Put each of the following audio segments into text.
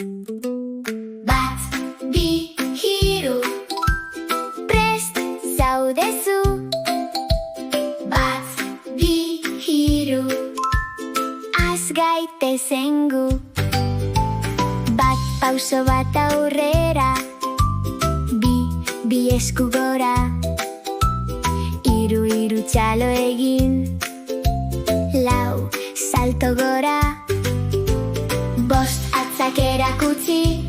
Bat, bi, hiru, prest zaudezu. Bat, bi, hiru, az gaitezen gu. Bat pauso bat aurrera, bi esku gora. Hiru, hiru txalo egin, lau salto gora. Bost atzak erakutsi,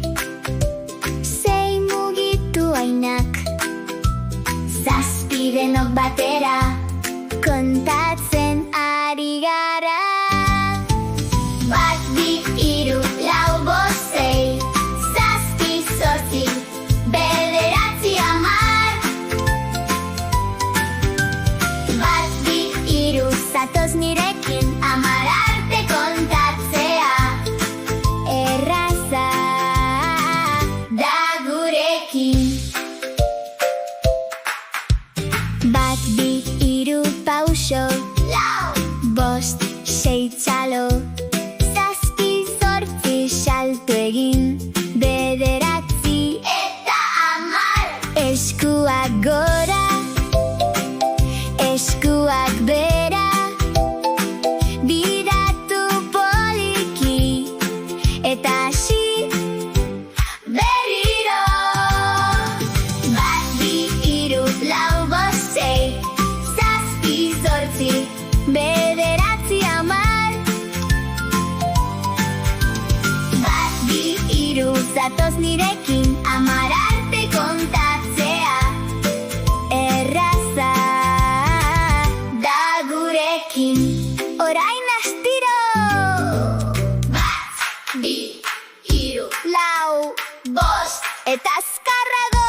sei mugitu ainak. Zazpi denok batera, kontatzen ari gara. Bat, bi, hiru, lau, bost, sei, zazpi, zortzi, bederatzi, hamar. Bat, bi, hiru, zatoz nirekin, hamar arte kontatzea. Erraza da gurekin. Bat, bi, hiru, pauso, lau, bost, sei txalo. Zazpi, zortzi, salto egin, bederatzi eta hamar. Eskuak gora, eskuak bera, bidatu poliki, eta hasi berriro. Bat, bi, hiru, lau, bost, sei, zazpi, zortzi, bederatzi, hamar. Bat, bi, hiru, zatoz nirekin, hamar arte kontatzea. Erraza da gurekin. Orain astiro! Bat, bi, hiru, lau, bost, eta azkarrago!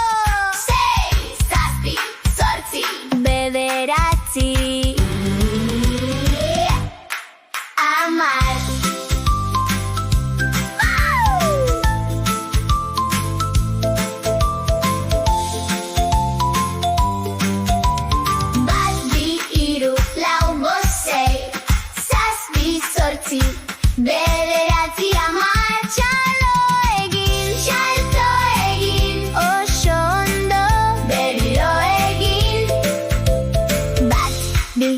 Sei, zazpi, zortzi, bederatzi, hamar. Bat, bi, hiru, lau, bost, sei, zazpi, zortzi, bederatzi, hamar. Txalo egin, salto egin, oso ondo berriro egin. Bat, bi,